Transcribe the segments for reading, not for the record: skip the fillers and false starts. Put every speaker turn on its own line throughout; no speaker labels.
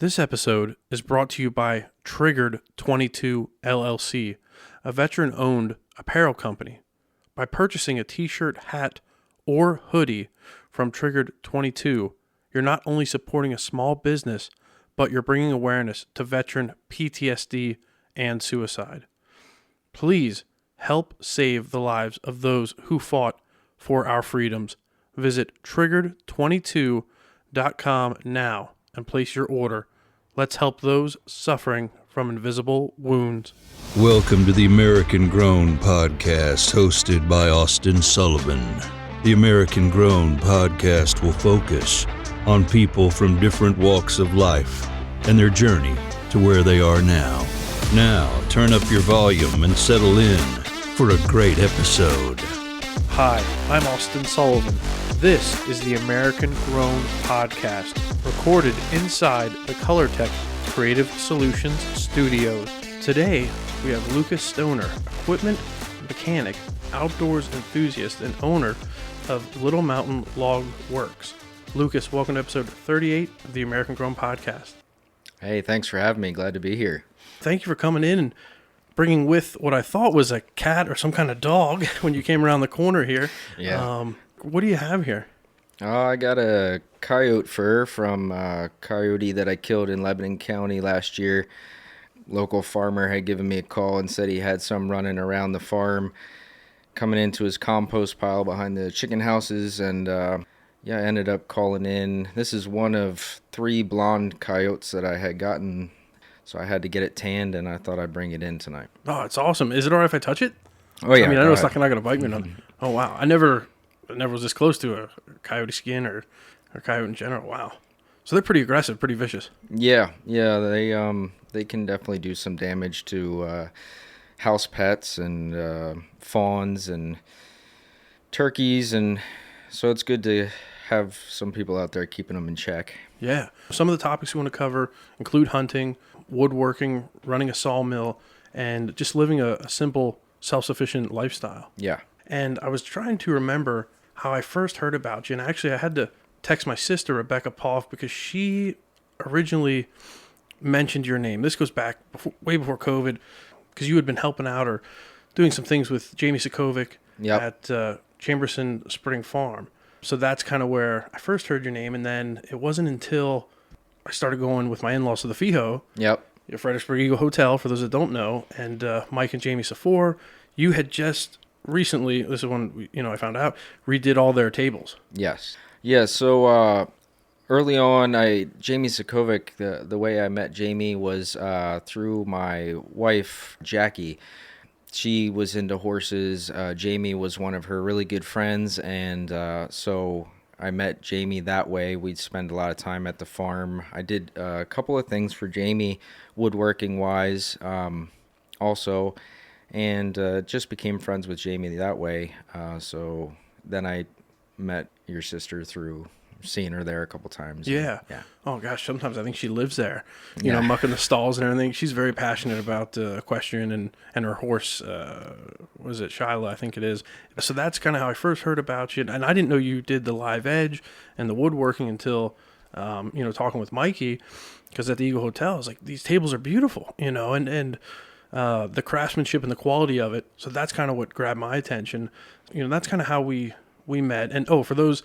This episode is brought to you by Triggered 22 LLC, a veteran-owned apparel company. By purchasing a t-shirt, hat, or hoodie from Triggered 22, you're not only supporting a small business, but you're bringing awareness to veteran PTSD and suicide. Please help save the lives of those who fought for our freedoms. Visit triggered22.com now and place your order. Let's help those suffering from invisible wounds.
Welcome to the American Grown Podcast, hosted by Austin Sullivan. The American Grown Podcast will focus on people from different walks of life and their journey to where they are now. Now, turn up your volume and settle in for a great episode.
Hi, I'm Austin Sullivan. This is the American Grown Podcast, recorded inside the Colortech Creative Solutions studios. Today, we have Lucas Stoner, equipment mechanic, outdoors enthusiast, and owner of Little Mountain Log Works. Lucas, welcome to episode 38 of the American Grown Podcast.
Hey, thanks for having me. Glad to be here.
Thank you for coming in and bringing with what I thought was a cat or some kind of dog when you came around the corner here.
Yeah.
What do you have here?
I got a coyote fur from a coyote that I killed in Lebanon County last year. Local farmer had given me a call and said he had some running around the farm, coming into his compost pile behind the chicken houses, and I ended up calling in. This is one of 3 blonde coyotes that I had gotten, so I had to get it tanned, and I thought I'd bring it in tonight.
Oh, it's awesome. Is it all right if I touch it?
Oh, yeah.
I mean, I know it's not going to bite me. Oh, wow. I never was this close to a coyote skin or coyote in general. Wow. So they're pretty aggressive, pretty vicious.
Yeah, they can definitely do some damage to house pets and fawns and turkeys, and so it's good to have some people out there keeping them in check.
Yeah. Some of the topics we want to cover include hunting, woodworking, running a sawmill, and just living a simple, self-sufficient lifestyle.
Yeah.
And I was trying to remember how I first heard about you, and actually I had to text my sister, Rebecca Poff, because she originally mentioned your name. This goes back way before COVID, because you had been helping out or doing some things with Jamie Sokovic at Chamberson Spring Farm. So that's kind of where I first heard your name, and then it wasn't until I started going with my in-laws to the FIHO, your Fredericksburg Eagle Hotel, for those that don't know, and Mike and Jamie Safor, you had just recently, this is when I found out, redid all their tables.
Yes. Yeah, so early on, Jamie Sokovic, the way I met Jamie was through my wife, Jackie. She was into horses. Jamie was one of her really good friends, and so I met Jamie that way. We'd spend a lot of time at the farm. I did a couple of things for Jamie, woodworking-wise, also, and just became friends with Jamie that way. So then I met your sister through seeing her there a couple times.
Yeah. Oh gosh, sometimes I think she lives there, mucking the stalls and everything. She's very passionate about equestrian and her horse. Was it Shyla? I think it is. So that's kind of how I first heard about you. And I didn't know you did the live edge and the woodworking until, talking with Mikey, because at the Eagle Hotel, I was like, these tables are beautiful, and the craftsmanship and the quality of it. So that's kind of what grabbed my attention. That's kind of how we met. And for those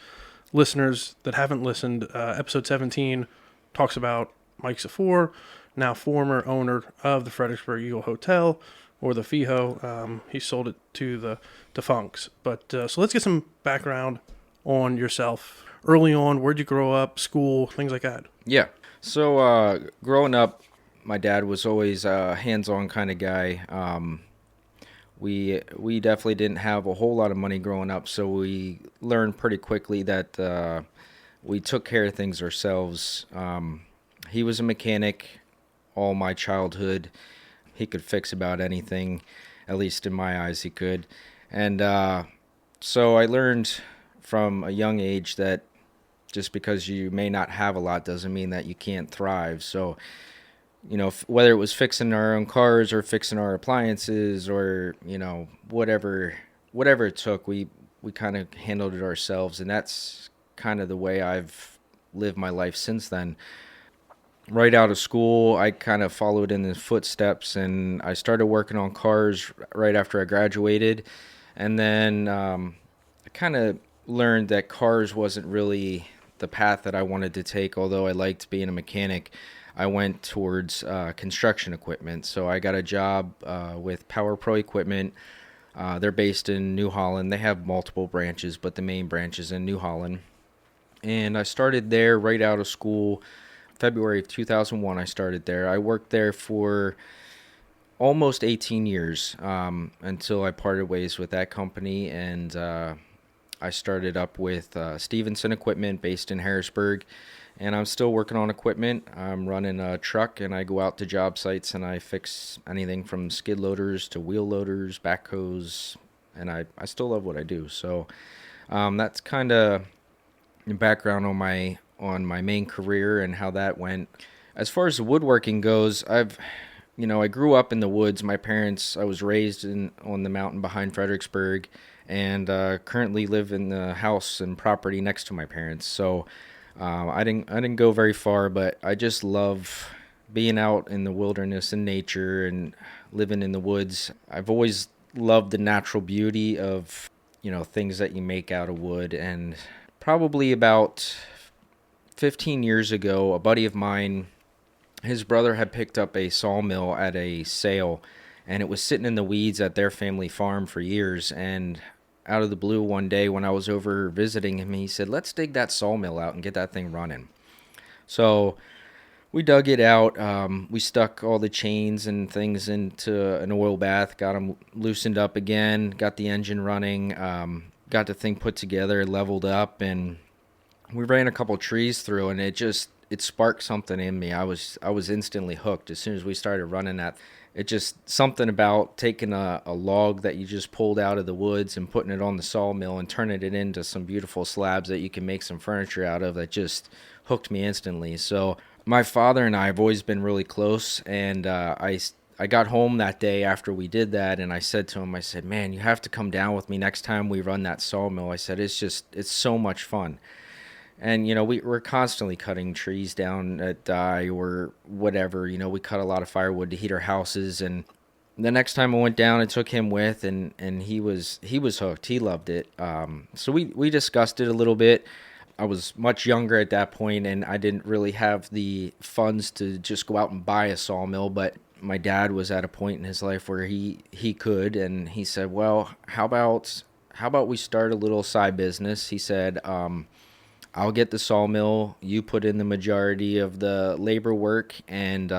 listeners that haven't listened, episode 17 talks about Mike Safor, now former owner of the Fredericksburg Eagle Hotel, or the FIHO. He sold it to the defuncts. But so let's get some background on yourself. Early on, where'd you grow up, school, things like that?
Yeah. So growing up, my dad was always a hands-on kind of guy. We definitely didn't have a whole lot of money growing up, so we learned pretty quickly that we took care of things ourselves. He was a mechanic all my childhood. He could fix about anything, at least in my eyes he could. And so I learned from a young age that just because you may not have a lot doesn't mean that you can't thrive. So whether it was fixing our own cars or fixing our appliances or, whatever it took, we kind of handled it ourselves. And that's kind of the way I've lived my life since then. right out of school, I kind of followed in his footsteps, and I started working on cars right after I graduated. And then I kind of learned that cars wasn't really the path that I wanted to take, although I liked being a mechanic. I went towards construction equipment. So I got a job with Power Pro Equipment. They're based in New Holland. They have multiple branches, but the main branch is in New Holland. And I started there right out of school. February of 2001, I started there. I worked there for almost 18 years until I parted ways with that company, and I started up with Stevenson Equipment based in Harrisburg, and I'm still working on equipment. I'm running a truck, and I go out to job sites, and I fix anything from skid loaders to wheel loaders, backhoes, and I still love what I do. So that's kind of background on my main career and how that went. As far as the woodworking goes, I grew up in the woods. I was raised on the mountain behind Fredericksburg, and currently live in the house and property next to my parents. So I didn't go very far, but I just love being out in the wilderness and nature and living in the woods. I've always loved the natural beauty of things that you make out of wood. And probably about 15 years ago, a buddy of mine, his brother had picked up a sawmill at a sale, and it was sitting in the weeds at their family farm for years. And out of the blue one day when I was over visiting him, he said, "Let's dig that sawmill out and get that thing running." So we dug it out. We stuck all the chains and things into an oil bath, got them loosened up again, got the engine running, got the thing put together, leveled up, and we ran a couple trees through, and it sparked something in me. I was instantly hooked as soon as we started running that. It just something about taking a log that you just pulled out of the woods and putting it on the sawmill and turning it into some beautiful slabs that you can make some furniture out of, that just hooked me instantly. So my father and I have always been really close, and I got home that day after we did that, and I said to him, I said, "Man, you have to come down with me next time we run that sawmill." I said, it's so much fun. And, we're constantly cutting trees down that die or whatever. We cut a lot of firewood to heat our houses. And the next time I went down, I took him with, and he was hooked. He loved it. So we discussed it a little bit. I was much younger at that point, and I didn't really have the funds to just go out and buy a sawmill. But my dad was at a point in his life where he could, and he said, "Well, how about we start a little side business?" He said, "I'll get the sawmill, you put in the majority of the labor work, and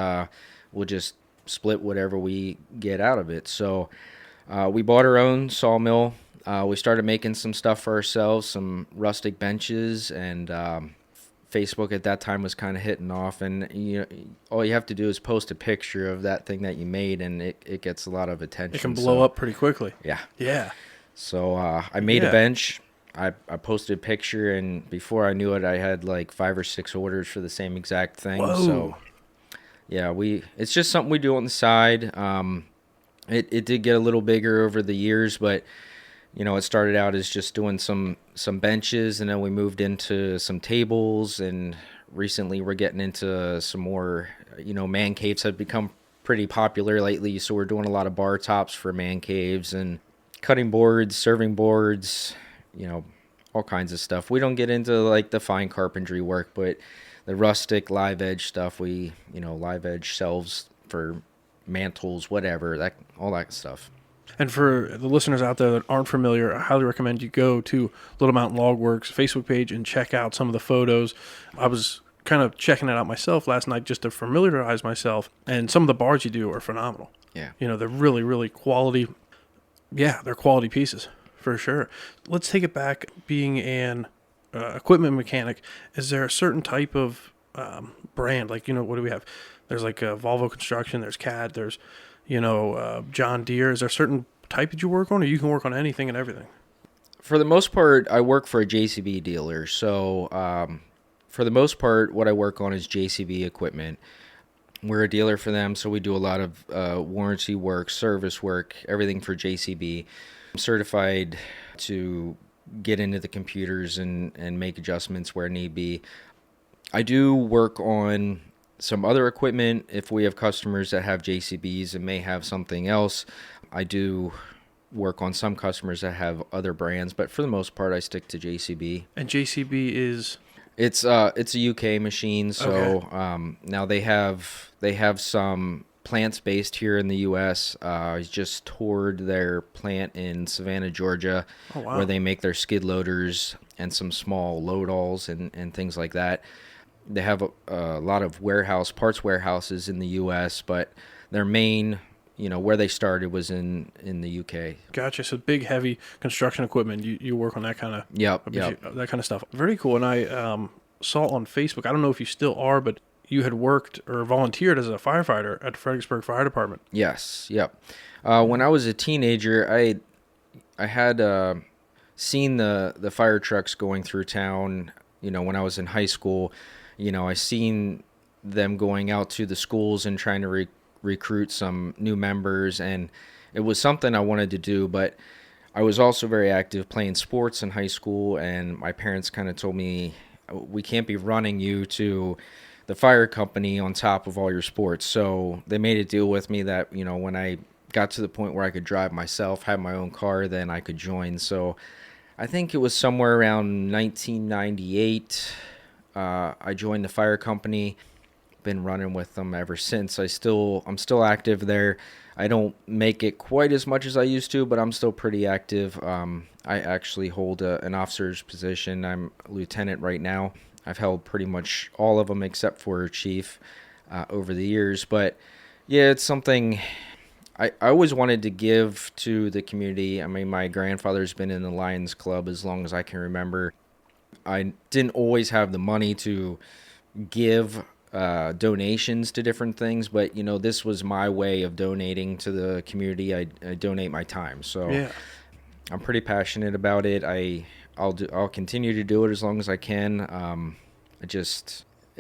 we'll just split whatever we get out of it." So we bought our own sawmill. We started making some stuff for ourselves, some rustic benches, and Facebook at that time was kind of hitting off. And all you have to do is post a picture of that thing that you made, and it gets a lot of attention.
It can blow up pretty quickly.
Yeah.
Yeah.
So I made a bench. I posted a picture, and before I knew it, I had like 5 or 6 orders for the same exact thing.
Whoa.
So yeah, it's just something we do on the side. It did get a little bigger over the years, but it started out as just doing some benches, and then we moved into some tables, and recently we're getting into some more, man caves have become pretty popular lately. So we're doing a lot of bar tops for man caves and cutting boards, serving boards, all kinds of stuff. We don't get into like the fine carpentry work, but the rustic live edge stuff, live edge shelves for mantles, whatever, all that stuff.
And for the listeners out there that aren't familiar, I highly recommend you go to Little Mountain Log Works Facebook page and check out some of the photos. I was kind of checking it out myself last night just to familiarize myself, and some of the bars you do are phenomenal.
Yeah.
They're really, really quality. Yeah, they're quality pieces. For sure. Let's take it back. Being an equipment mechanic, is there a certain type of brand? Like, what do we have? There's like Volvo Construction, there's CAT, there's, John Deere. Is there a certain type that you work on, or you can work on anything and everything?
For the most part, I work for a JCB dealer. So for the most part, what I work on is JCB equipment. We're a dealer for them, so we do a lot of warranty work, service work, everything for JCB. I'm certified to get into the computers and make adjustments where need be. I do work on some other equipment. If we have customers that have JCBs and may have something else, I do work on some customers that have other brands, but for the most part, I stick to JCB.
And JCB is...
It's a UK machine, so
Okay.
now they have some plants based here in the U.S. I just toured their plant in Savannah, Georgia,
Oh, wow.
where they make their skid loaders and some small load-alls and things like that. They have a lot of parts warehouses in the U.S., but their main, where they started was in the U.K.
Gotcha. So big, heavy construction equipment. You work on that kind of
Yep.
that kind of stuff. Very cool. And I saw on Facebook. I don't know if you still are, but you had worked or volunteered as a firefighter at the Fredericksburg Fire Department.
Yes. Yep. When I was a teenager, I had seen the fire trucks going through town. When I was in high school, I seen them going out to the schools and trying to recruit some new members, and it was something I wanted to do. But I was also very active playing sports in high school, and my parents kind of told me, we can't be running you to the fire company on top of all your sports. So they made a deal with me that, when I got to the point where I could drive myself, have my own car, then I could join. So I think it was somewhere around 1998. I joined the fire company. Been running with them ever since. I'm still active there. I don't make it quite as much as I used to, but I'm still pretty active. I actually hold an officer's position. I'm a lieutenant right now. I've held pretty much all of them except for chief over the years. But yeah, it's something I always wanted to give to the community. I mean, my grandfather's been in the Lions Club as long as I can remember. I didn't always have the money to give donations to different things, but this was my way of donating to the community. I donate my time, so
Yeah.
I'm pretty passionate about it. I'll continue to do it as long as I can.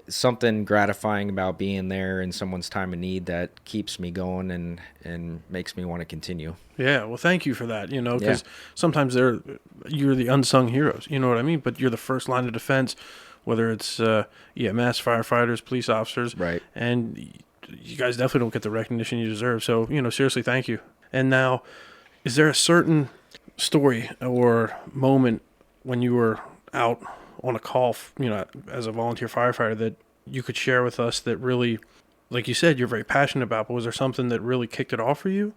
Something gratifying about being there in someone's time of need that keeps me going and makes me want to continue.
Yeah, well, thank you for that, because sometimes you're the unsung heroes, you know what I mean? But you're the first line of defense, whether it's EMS, firefighters, police officers.
Right.
And you guys definitely don't get the recognition you deserve. So, seriously, thank you. And now, is there a certain story or moment when you were out on a call, as a volunteer firefighter that you could share with us that really, like you said, you're very passionate about, but was there something that really kicked it off for you?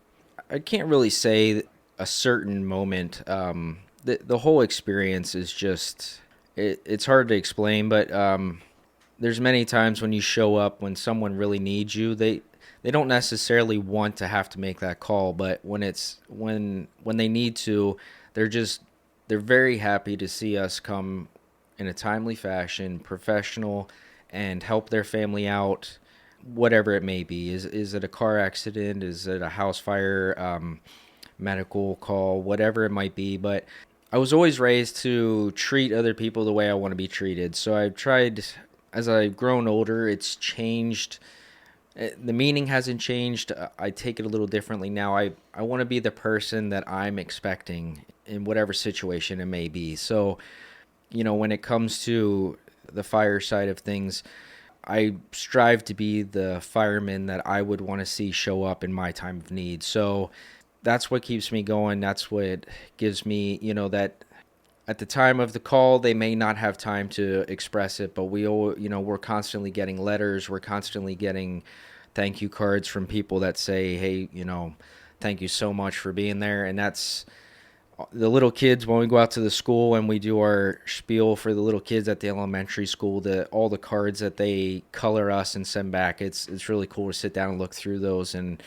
I can't really say a certain moment. The whole experience is just, it's hard to explain, but there's many times when you show up when someone really needs you. They don't necessarily want to have to make that call, but when they need to, they're very happy to see us come in a timely fashion, professional, and help their family out, whatever it may be. Is it a car accident? Is it a house fire, medical call, whatever it might be. But I was always raised to treat other people the way I want to be treated. So I've tried, as I've grown older, it's changed. The meaning hasn't changed. I take it a little differently now. I want to be the person that I'm expecting in whatever situation it may be. So, when it comes to the fire side of things, I strive to be the fireman that I would want to see show up in my time of need. So that's what keeps me going. That's what gives me, that at the time of the call, they may not have time to express it, but we're constantly getting letters. We're constantly getting thank you cards from people that say, hey, thank you so much for being there. And that's the little kids, when we go out to the school and we do our spiel for the little kids at the elementary school, all the cards that they color us and send back, it's really cool to sit down and look through those. And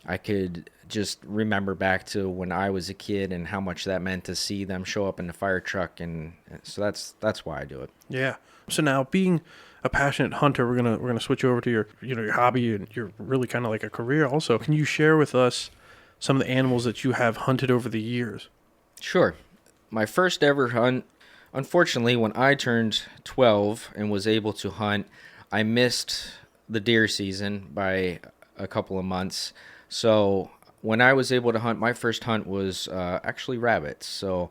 I could just remember back to when I was a kid and how much that meant to see them show up in the fire truck. And so that's why I do it.
Yeah. So now, being a passionate hunter, we're gonna switch over to your hobby, and you're really kind of like a career also. Can you share with us some of the animals that you have hunted over the years?
Sure. My first ever hunt, unfortunately, when I turned 12 and was able to hunt, I missed the deer season by a couple of months. So when I was able to hunt, my first hunt was actually rabbits. So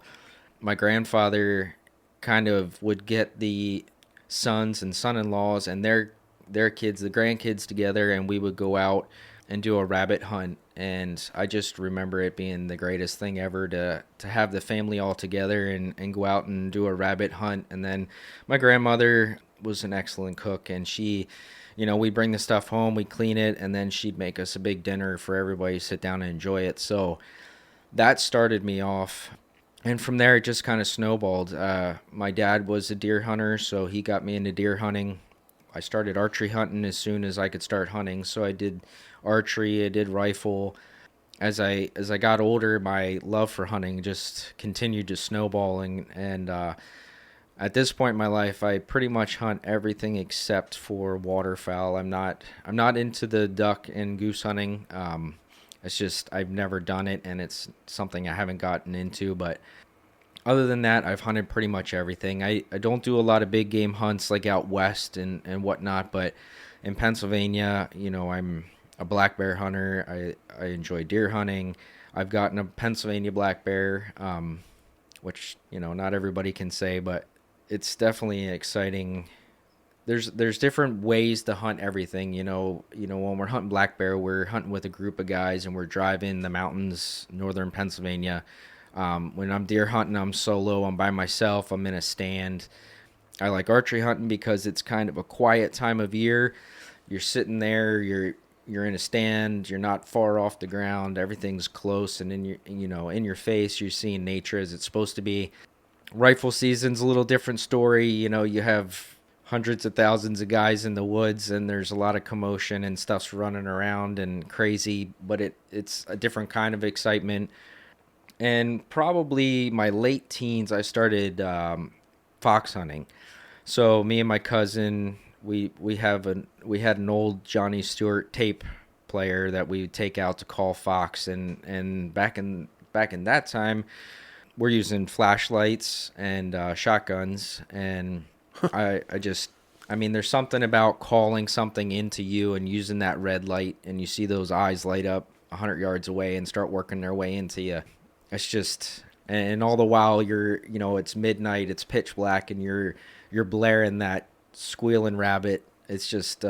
my grandfather kind of would get the sons and son-in-laws and their their kids, the grandkids together, and we would go out and do a rabbit hunt. And I just remember it being the greatest thing ever to have the family all together and go out and do a rabbit hunt. And then my grandmother was an excellent cook, and she, we'd bring the stuff home, we'd clean it, and then she'd make us a big dinner for everybody to sit down and enjoy it. So that started me off. And from there, it just kind of snowballed. My dad was a deer hunter, so he got me into deer hunting. I started archery hunting as soon as I could start hunting. So I did archery, I did rifle. As I got older, my love for hunting just continued to snowball. And at this point in my life, I pretty much hunt everything except for waterfowl. I'm not into the duck and goose hunting. It's just I've never done it, and it's something I haven't gotten into. But other than that, I've hunted pretty much everything. I don't do a lot of big game hunts like out west and whatnot, but in Pennsylvania, I'm a black bear hunter. I enjoy deer hunting. I've gotten a Pennsylvania black bear, which, not everybody can say, but it's definitely exciting. There's different ways to hunt everything. When we're hunting black bear, we're hunting with a group of guys and we're driving the mountains, northern Pennsylvania. When I'm deer hunting, I'm solo. I'm by myself. I'm in a stand. I like archery hunting because it's kind of a quiet time of year. You're sitting there. You're in a stand. You're not far off the ground. Everything's close and in your face. You're seeing nature as it's supposed to be. Rifle season's a little different story. You have hundreds of thousands of guys in the woods, and there's a lot of commotion and stuff's running around and crazy, but it's a different kind of excitement. And probably my late teens, I started fox hunting. So me and my cousin, we had an old Johnny Stewart tape player that we would take out to call fox, and back in that time, we're using flashlights and shotguns, and there's something about calling something into you and using that red light, and you see those eyes light up 100 yards away and start working their way into you. It's just, and all the while it's midnight, it's pitch black, and you're blaring that squealing rabbit. It's just,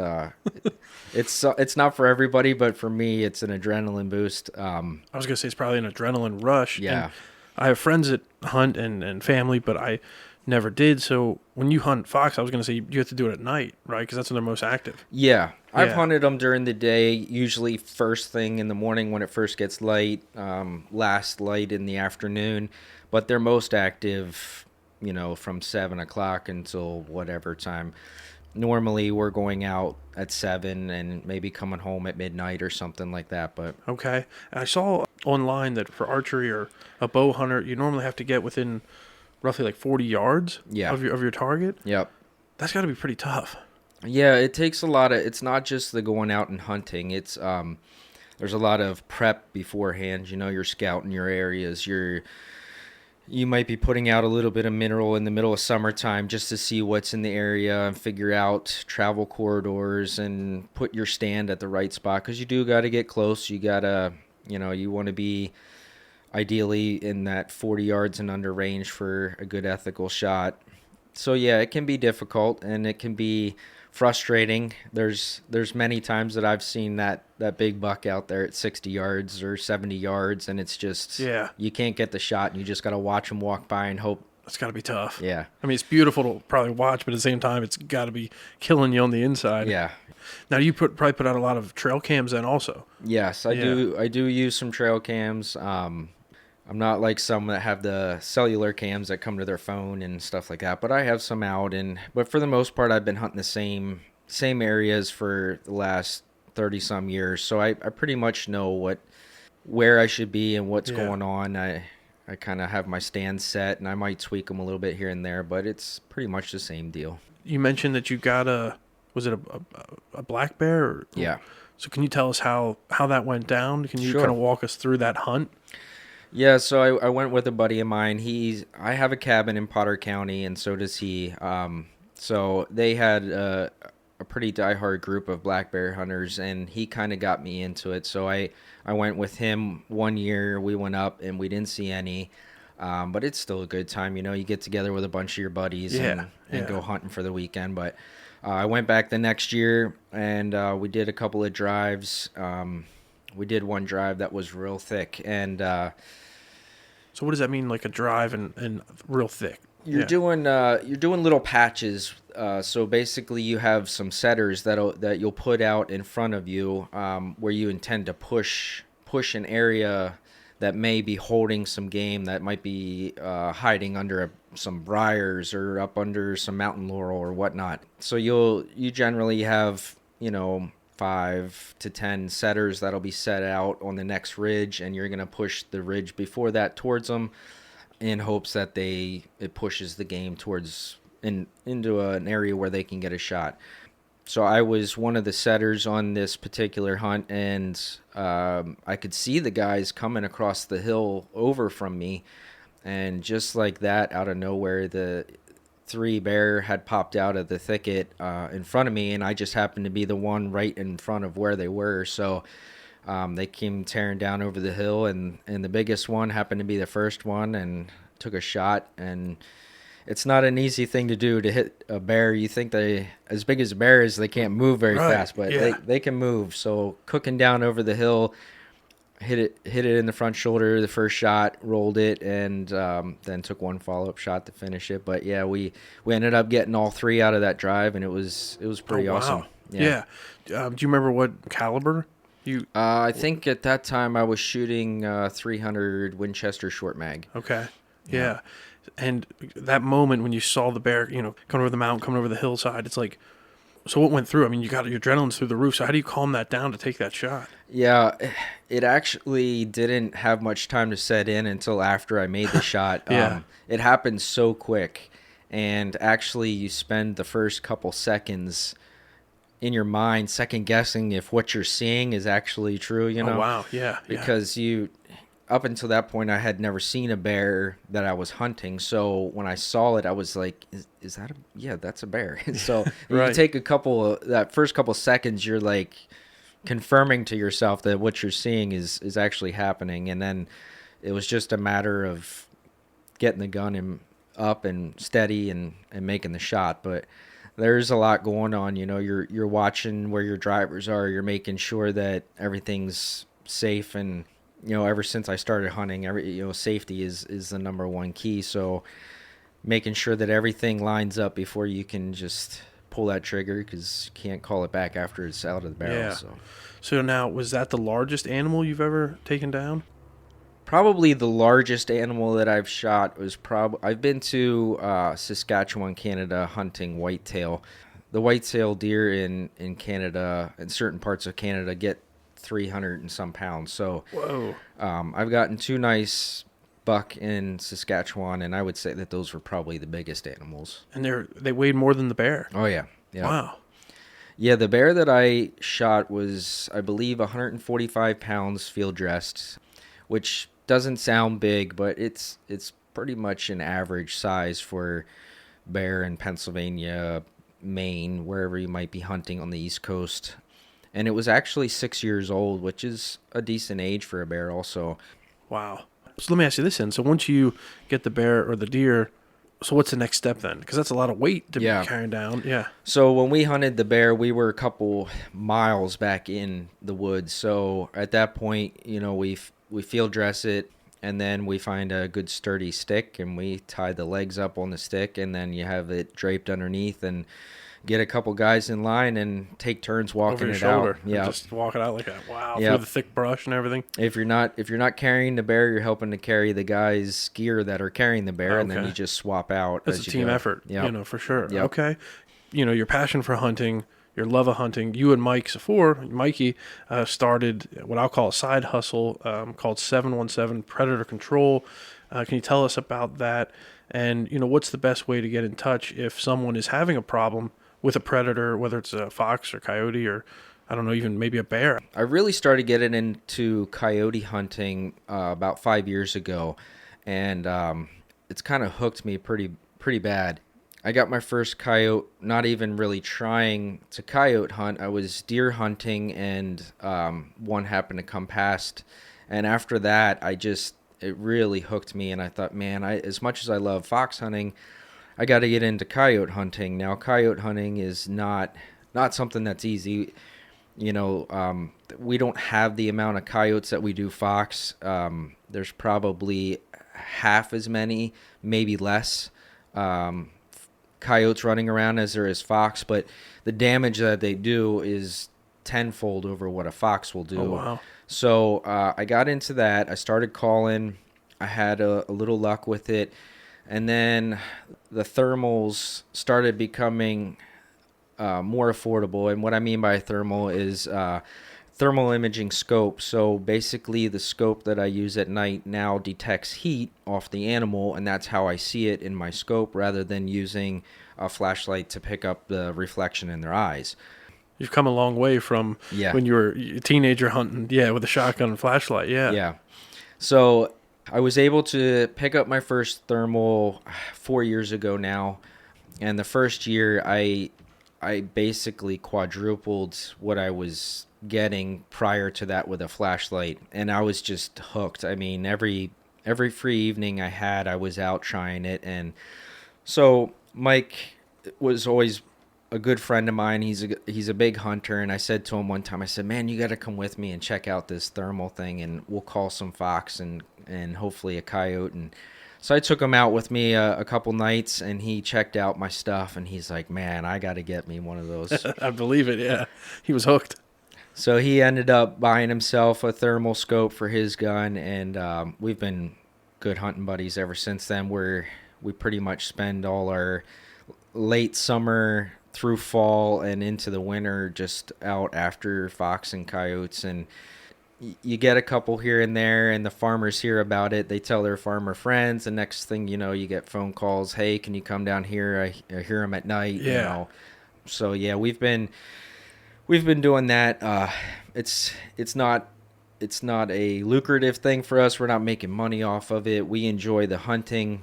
it's not for everybody, but for me, it's an adrenaline boost.
I was gonna say it's probably an adrenaline rush.
Yeah.
And I have friends that hunt and family, but I never did. So when you hunt fox, I was going to say you have to do it at night, right? Because that's when they're most active.
Yeah. I've hunted them during the day, usually first thing in the morning when it first gets light, last light in the afternoon. But they're most active, from 7 o'clock until whatever time. Normally we're going out at 7 and maybe coming home at midnight or something like that. But
okay. And I saw online that for archery or a bow hunter, you normally have to get within roughly like 40 yards of your target.
Yep.
That's got to be pretty tough.
Yeah, it takes a lot of, it's not just the going out and hunting. It's there's a lot of prep beforehand. You're scouting your areas. You might be putting out a little bit of mineral in the middle of summertime just to see what's in the area and figure out travel corridors and put your stand at the right spot, because you do got to get close. You got to, you want to be ideally in that 40 yards and under range for a good ethical shot. So yeah, it can be difficult and it can be frustrating. There's many times that I've seen that big buck out there at 60 yards or 70 yards, and it's just, you can't get the shot, and you just got to watch them walk by and hope.
That's got to be tough.
Yeah.
I mean, it's beautiful to probably watch, but at the same time, it's got to be killing you on the inside.
Yeah.
Now, you probably put out a lot of trail cams then also.
Yes, I do. I do use some trail cams. I'm not like some that have the cellular cams that come to their phone and stuff like that, but I have some out. But for the most part, I've been hunting the same areas for the last 30-some years, so I pretty much know where I should be and what's going on. I kind of have my stand set, and I might tweak them a little bit here and there, but it's pretty much the same deal. You
mentioned that you got was it a black bear?
Yeah.
So can you tell us how that went down? Can you kind of walk us through that hunt?
Yeah, so I went with a buddy of mine. I have a cabin in Potter County, and so does he. So they had a pretty diehard group of black bear hunters, and he kind of got me into it. So I went with him one year. We went up, and we didn't see any. But it's still a good time. You get together with a bunch of your buddies and go hunting for the weekend. But I went back the next year, and we did a couple of drives. We did one drive that was real thick, and
So what does that mean, like a drive and real thick?
you're doing little patches. So basically, you have some setters that you'll put out in front of you, where you intend to push an area that may be holding some game, that might be hiding under some briars or up under some mountain laurel or whatnot. So you generally have 5 to 10 setters that'll be set out on the next ridge, and you're gonna push the ridge before that towards them, in hopes that it pushes the game towards into an area where they can get a shot. So I was one of the setters on this particular hunt, and I could see the guys coming across the hill over from me, and just like that, out of nowhere, the 3 bear had popped out of the thicket in front of me, and I just happened to be the one right in front of where they were. So they came tearing down over the hill, and the biggest one happened to be the first one, and took a shot. And it's not an easy thing to do, to hit a bear. You think as big as a bear is, they can't move very fast, but they can move. So cooking down over the hill, hit it in the front shoulder, the first shot, rolled it, and then took one follow-up shot to finish it. But yeah, we ended up getting all 3 out of that drive, and it was pretty awesome.
Yeah. Do you remember what caliber you?
I think at that time I was shooting 300 Winchester short mag.
Okay. Yeah. And that moment when you saw the bear, coming over the mountain, coming over the hillside, it's like, so what went through? I mean, you got your adrenaline's through the roof. So how do you calm that down to take that shot?
Yeah, it actually didn't have much time to set in until after I made the shot.
Yeah.
It happened so quick. And actually, you spend the first couple seconds in your mind second guessing if what you're seeing is actually true,
Oh, wow. Yeah.
Because up until that point, I had never seen a bear that I was hunting. So when I saw it, I was like, is that that's a bear. So
Right.
you take that first couple seconds, you're like confirming to yourself that what you're seeing is actually happening. And then it was just a matter of getting the gun up and steady and making the shot. But there's a lot going on. You're watching where your drivers are. You're making sure that everything's safe. And ever since I started hunting, safety is the number one key. So making sure that everything lines up before you can just pull that trigger, because you can't call it back after it's out of the barrel.
Yeah. So now, was that the largest animal you've ever taken down?
Probably the largest animal that I've shot was I've been to Saskatchewan, Canada, hunting whitetail. The whitetail deer in Canada, in certain parts of Canada, get 300 and some pounds. So
Whoa.
I've gotten 2 nice buck in Saskatchewan, and I would say that those were probably the biggest animals.
And they weighed more than the bear.
Oh yeah.
Wow.
Yeah, the bear that I shot was, I believe, 145 pounds field dressed, which doesn't sound big, but it's pretty much an average size for bear in Pennsylvania, Maine, wherever you might be hunting on the East Coast. And it was actually 6 years old, which is a decent age for a bear also.
Wow. So let me ask you this then. So once you get the bear or the deer, so what's the next step then? Because that's a lot of weight to be carrying down. Yeah.
So when we hunted the bear, we were a couple miles back in the woods. So at that point, we field dress it, and then we find a good sturdy stick, and we tie the legs up on the stick, and then you have it draped underneath, and get a couple guys in line and take turns walking it out.
Yeah, just walk it out like that. Wow,
yep.
Through the thick brush and everything.
If you're not carrying the bear, you're helping to carry the guys' gear that are carrying the bear, and then you just swap out.
That's a team effort.
Yeah,
for sure.
Yep.
Okay, your passion for hunting, your love of hunting. You and Mikey, started what I'll call a side hustle called 717 Predator Control. Can you tell us about that? And what's the best way to get in touch if someone is having a problem with a predator, whether it's a fox or coyote or, I don't know, even maybe a bear?
I really started getting into coyote hunting about 5 years ago, and it's kind of hooked me pretty bad. I got my first coyote not even really trying to coyote hunt. I was deer hunting, and one happened to come past. And after that, it really hooked me, and I thought, man, as much as I love fox hunting, I got to get into coyote hunting. Now, coyote hunting is not something that's easy. We don't have the amount of coyotes that we do fox. There's probably half as many, maybe less, coyotes running around as there is fox, but the damage that they do is tenfold over what a fox will do.
Oh, wow.
So I got into that. I started calling. I had a little luck with it. And then the thermals started becoming more affordable. And what I mean by thermal is thermal imaging scope. So basically the scope that I use at night now detects heat off the animal, and that's how I see it in my scope rather than using a flashlight to pick up the reflection in their eyes.
You've come a long way from when you were a teenager hunting, with a shotgun and flashlight,
Yeah. So I was able to pick up my first thermal 4 years ago now, and the first year I basically quadrupled what I was getting prior to that with a flashlight, and I was just hooked. I mean, every free evening I had, I was out trying it. And so Mike was always a good friend of mine. He's a big hunter, and I said to him one time, I said, man, you got to come with me and check out this thermal thing, and we'll call some fox and hopefully a coyote. And so I took him out with me a couple nights, and he checked out my stuff, and he's like, man, I got to get me one of those.
I believe it, yeah. He was hooked.
So he ended up buying himself a thermal scope for his gun, and we've been good hunting buddies ever since then, where we pretty much spend all our late summer through fall and into the winter just out after fox and coyotes. And you get a couple here and there, and the farmers hear about it. They tell their farmer friends. The next thing you know, you get phone calls. Hey, can you come down here? I hear them at night.
Yeah.
So yeah, we've been doing that. It's not a lucrative thing for us. We're not making money off of it. We enjoy the hunting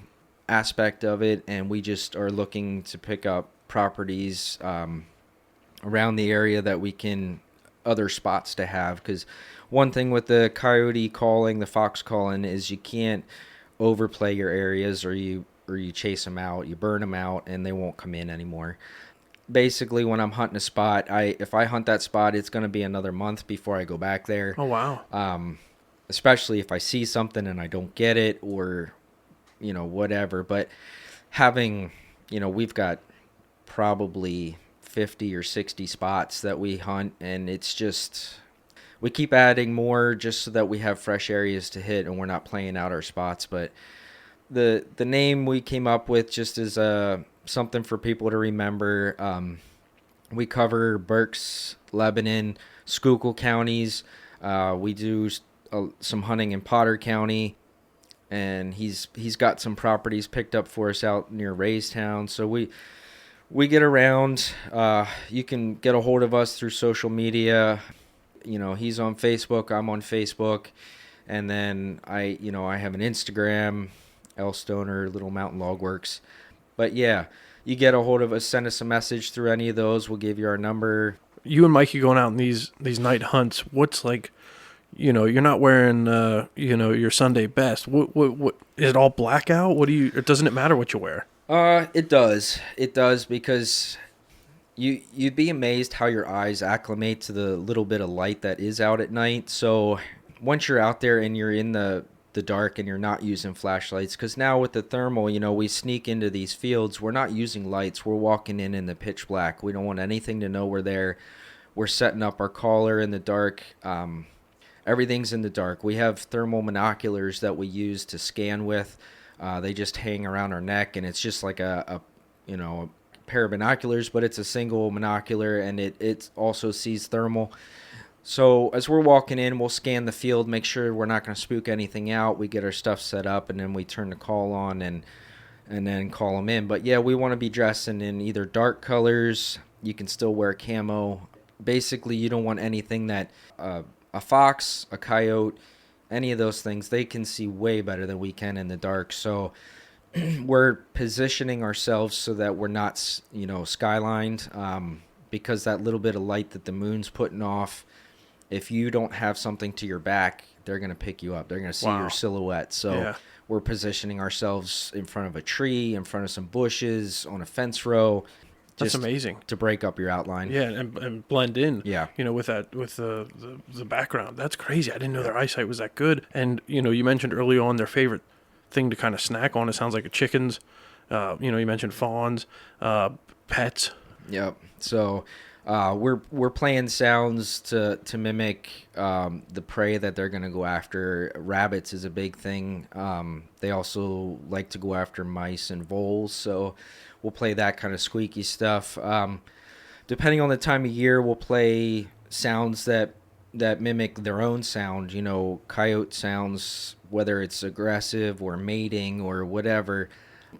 aspect of it, and we just are looking to pick up properties around the area that we can other spots to have. Because one thing with the coyote calling, the fox calling, is you can't overplay your areas, or you chase them out, you burn them out, and they won't come in anymore. Basically, when I'm hunting a spot, if I hunt that spot, it's going to be another month before I go back there.
Oh, wow.
Especially if I see something and I don't get it, or whatever. But having, we've got probably 50 or 60 spots that we hunt, and it's just, we keep adding more just so that we have fresh areas to hit and we're not playing out our spots. But the name we came up with just is something for people to remember. We cover Berks, Lebanon, Schuylkill counties. We do some hunting in Potter County, and he's got some properties picked up for us out near Raystown. So we get around. You can get a hold of us through social media. He's on Facebook, I'm on Facebook, and then I have an Instagram, L Stoner, Little Mountain Log Works. But yeah, you get a hold of us, send us a message through any of those. We'll give you our number.
You and Mikey going out in these night hunts, what's like, you're not wearing, your Sunday best. What is it all blackout? Doesn't it matter what you wear?
It does, because you'd be amazed how your eyes acclimate to the little bit of light that is out at night. So once you're out there and you're in the dark and you're not using flashlights, because now with the thermal, we sneak into these fields. We're not using lights. We're walking in the pitch black. We don't want anything to know we're there. We're setting up our collar in the dark. Everything's in the dark. We have thermal binoculars that we use to scan with. They just hang around our neck, and it's just like a pair of binoculars, but it's a single binocular, and it also sees thermal. So as we're walking in, we'll scan the field, make sure we're not going to spook anything out. We get our stuff set up, and then we turn the call on and then call them in. But yeah, we want to be dressing in either dark colors. You can still wear camo. Basically, you don't want anything that a fox, a coyote, any of those things, they can see way better than we can in the dark. So we're positioning ourselves so that we're not, skylined, because that little bit of light that the moon's putting off if you don't have something to your back, they're going to pick you up. They're going to see
Wow.
your silhouette. So we're positioning ourselves in front of a tree, in front of some bushes, on a fence row.
That's amazing.
To break up your outline.
Yeah, and blend in.
Yeah.
With the background. That's crazy. I didn't know their eyesight was that good. And you mentioned early on their favorite thing to kind of snack on. It sounds like chickens. You mentioned fawns, pets.
Yep. So we're playing sounds to mimic the prey that they're going to go after. Rabbits is a big thing. They also like to go after mice and voles. So we'll play that kind of squeaky stuff. Depending on the time of year, we'll play sounds that mimic their own sound. Coyote sounds, whether it's aggressive or mating or whatever.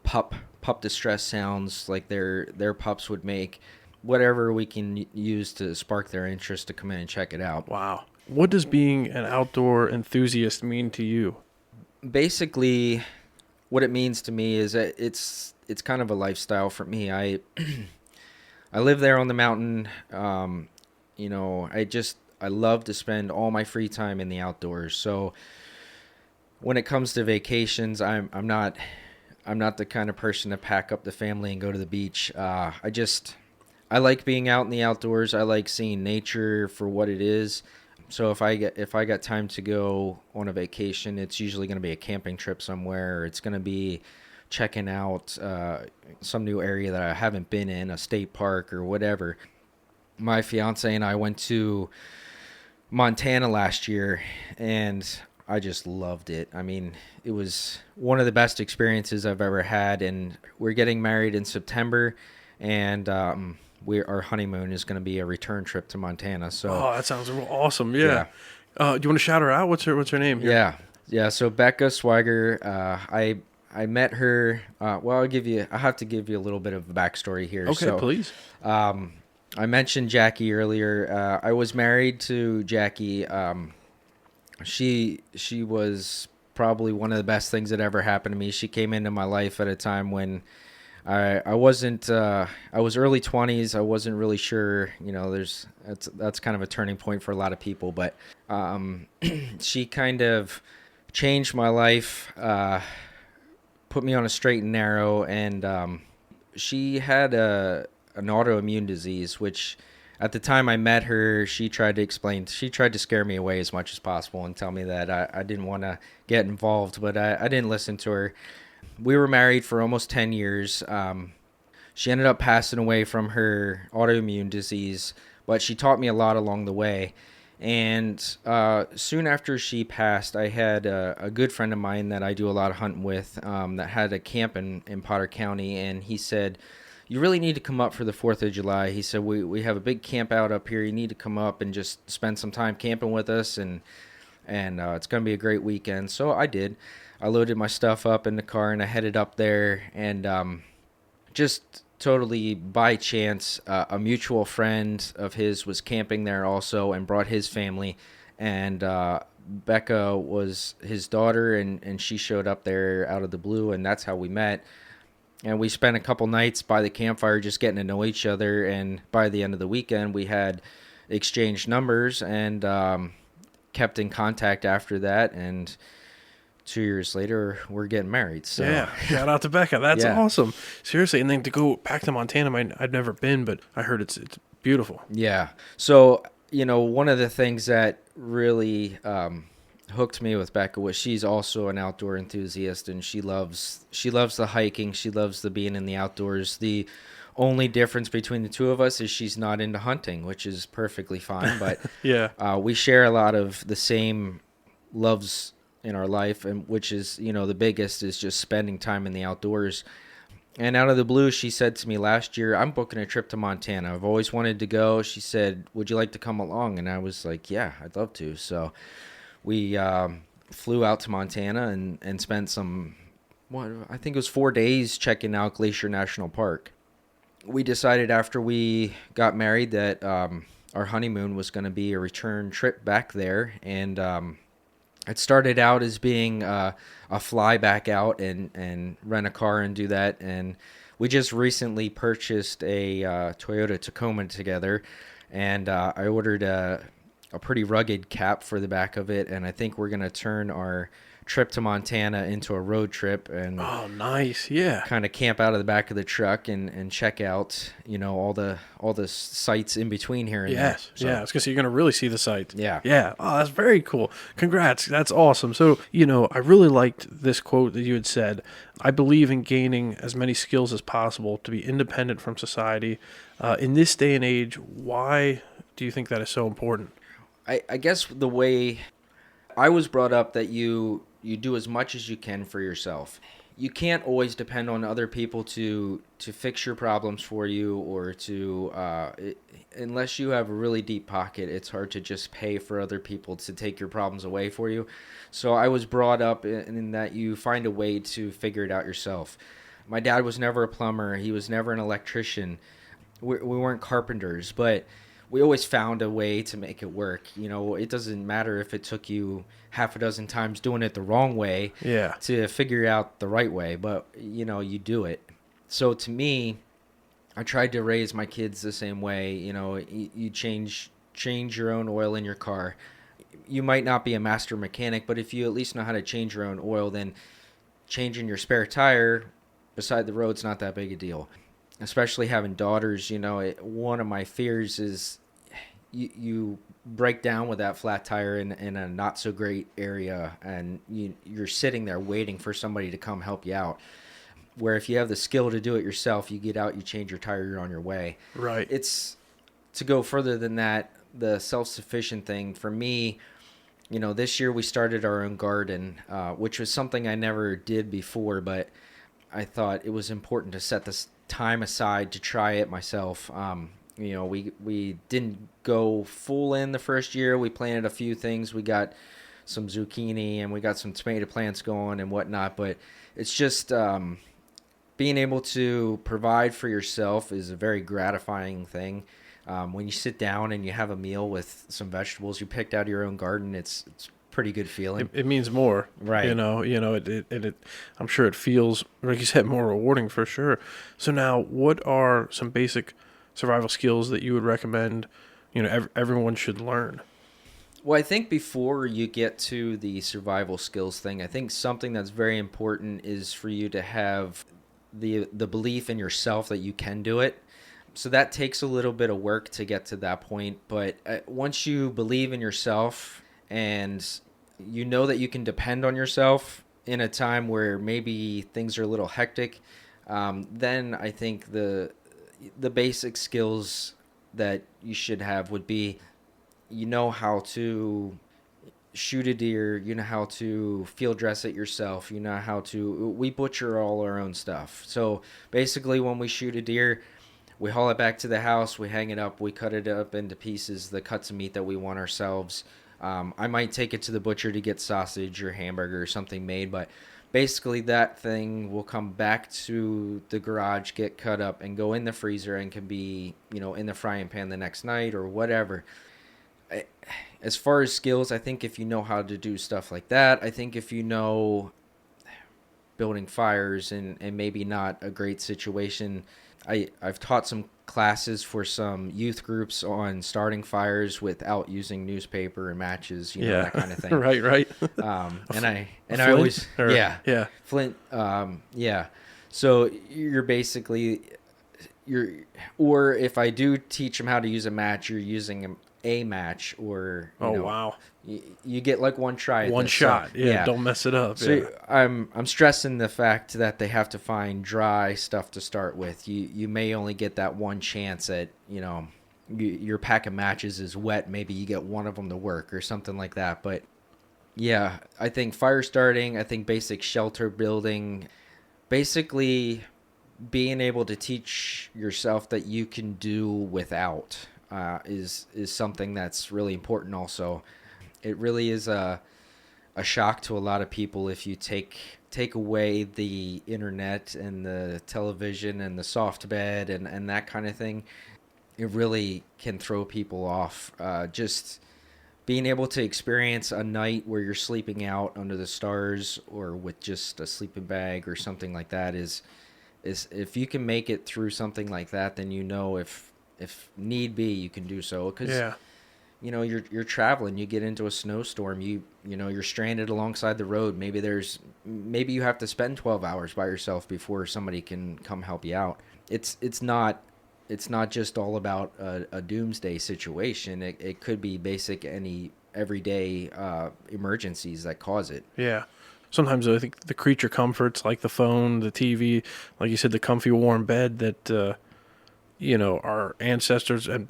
Pup distress sounds like their pups would make. Whatever we can use to spark their interest to come in and check it out.
Wow. What does being an outdoor enthusiast mean to you?
Basically, what it means to me is that it's kind of a lifestyle for me. I live there on the mountain. I love to spend all my free time in the outdoors. So when it comes to vacations, I'm not the kind of person to pack up the family and go to the beach. I like being out in the outdoors. I like seeing nature for what it is. So if I got time to go on a vacation, it's usually going to be a camping trip somewhere, or it's going to be checking out some new area that I haven't been in, a state park or whatever. My fiance and I went to Montana last year, and I just loved it. I mean, it was one of the best experiences I've ever had, and we're getting married in September, and our honeymoon is going to be a return trip to Montana. So,
that sounds awesome. Yeah. Do you want to shout her out? What's her name here?
Yeah. So Becca Swiger, I met her. I have to give you a little bit of a backstory here.
Okay, so, please.
I mentioned Jackie earlier. I was married to Jackie. She was probably one of the best things that ever happened to me. She came into my life at a time when I wasn't. I was early 20s. I wasn't really sure. That's kind of a turning point for a lot of people. But she kind of changed my life, put me on a straight and narrow, and she had an autoimmune disease, which at the time I met her, she tried to scare me away as much as possible and tell me that I didn't want to get involved, but I didn't listen to her. We were married for almost 10 years. She ended up passing away from her autoimmune disease, but she taught me a lot along the way. And soon after she passed, I had a good friend of mine that I do a lot of hunting with that had a camp in Potter County, and he said, "You really need to come up for the 4th of July." He said, we have a big camp out up here. You need to come up and just spend some time camping with us, and it's going to be a great weekend. So I did. I loaded my stuff up in the car, and I headed up there, and just totally by chance, a mutual friend of his was camping there also and brought his family, and Becca was his daughter, and she showed up there out of the blue, and that's how we met. And we spent a couple nights by the campfire just getting to know each other, and by the end of the weekend, we had exchanged numbers and kept in contact after that, and 2 years later, we're getting married. So
yeah, shout out to Becca. That's awesome. Seriously, and then to go back to Montana, I'd never been, but I heard it's beautiful.
Yeah. So, one of the things that really hooked me with Becca was she's also an outdoor enthusiast, and she loves the hiking. She loves the being in the outdoors. The only difference between the two of us is she's not into hunting, which is perfectly fine. But we share a lot of the same loves in our life, and which is, the biggest is just spending time in the outdoors. And out of the blue, she said to me last year, "I'm booking a trip to Montana. I've always wanted to go." She said, "Would you like to come along?" And I was like, "Yeah, I'd love to." So we flew out to Montana and spent I think it was 4 days checking out Glacier National Park. We decided after we got married that our honeymoon was going to be a return trip back there, and it started out as being a fly back out and rent a car and do that. And we just recently purchased a Toyota Tacoma together, and I ordered a a pretty rugged cap for the back of it, and I think we're going to turn our trip to Montana into a road trip and
Oh, nice. Yeah.
kind of camp out of the back of the truck and check out, all the sites in between here and there.
Yes. Yeah. I was going to say, you're going to really see the site.
Yeah.
Yeah. Oh, that's very cool. Congrats. That's awesome. So, I really liked this quote that you had said. I believe in gaining as many skills as possible to be independent from society. In this day and age, why do you think that is so important?
I guess the way I was brought up, that you do as much as you can for yourself. You can't always depend on other people to fix your problems for you, or unless you have a really deep pocket, it's hard to just pay for other people to take your problems away for you. So I was brought up in that you find a way to figure it out yourself. My dad was never a plumber. He was never an electrician. We weren't carpenters, but we always found a way to make it work. It doesn't matter if it took you half a dozen times doing it the wrong way to figure out the right way, but you do it. So to me, I tried to raise my kids the same way. You change your own oil in your car. You might not be a master mechanic, but if you at least know how to change your own oil, then changing your spare tire beside the road's not that big a deal. Especially having daughters, one of my fears is you break down with that flat tire in a not so great area, and you're sitting there waiting for somebody to come help you out. Where if you have the skill to do it yourself, you get out, you change your tire, you're on your way.
Right.
It's to go further than that, the self-sufficient thing for me. This year we started our own garden, which was something I never did before, but I thought it was important to set this time aside to try it myself. We didn't go full in the first year. We planted a few things. We got some zucchini and we got some tomato plants going and whatnot, but it's just being able to provide for yourself is a very gratifying thing. When you sit down and you have a meal with some vegetables you picked out of your own garden, it's pretty good feeling.
It means more,
right?
It I'm sure it feels, like you said, more rewarding for sure. So now, what are some basic survival skills that you would recommend everyone should learn?
Well, I think before you get to the survival skills thing, I think something that's very important is for you to have the belief in yourself that you can do it. So that takes a little bit of work to get to that point, but once you believe in yourself and you know that you can depend on yourself in a time where maybe things are a little hectic, then I think the basic skills that you should have would be, how to shoot a deer, how to field dress it yourself, we butcher all our own stuff. So basically when we shoot a deer, we haul it back to the house, we hang it up, we cut it up into pieces, the cuts of meat that we want ourselves. I might take it to the butcher to get sausage or hamburger or something made, but basically that thing will come back to the garage, get cut up, and go in the freezer and can be, in the frying pan the next night or whatever. As far as skills, I think if you know how to do stuff like that, I think if you know building fires and maybe not a great situation, I've taught some classes for some youth groups on starting fires without using newspaper and matches, that kind of thing.
right.
Flint. So you're basically, or if I do teach them how to use a match, you're using a match, or
wow,
you get like one try at
one
this.
shot. So, don't mess it up.
So I'm stressing the fact that they have to find dry stuff to start with. You may only get that one chance at your pack of matches is wet. Maybe you get one of them to work or something like that. But yeah, I think fire starting, I think basic shelter building, basically being able to teach yourself that you can do without is something that's really important also. It really is a shock to a lot of people if you take away the internet and the television and the soft bed and that kind of thing. It really can throw people off. Just being able to experience a night where you're sleeping out under the stars or with just a sleeping bag or something like that is if you can make it through something like that, then if need be, you can do so. Because you're traveling, you get into a snowstorm, you're stranded alongside the road. Maybe you have to spend 12 hours by yourself before somebody can come help you out. It's not just all about a doomsday situation. It could be basic any everyday emergencies that cause it.
Yeah. Sometimes I think the creature comforts like the phone, the TV, like you said, the comfy warm bed that our ancestors, and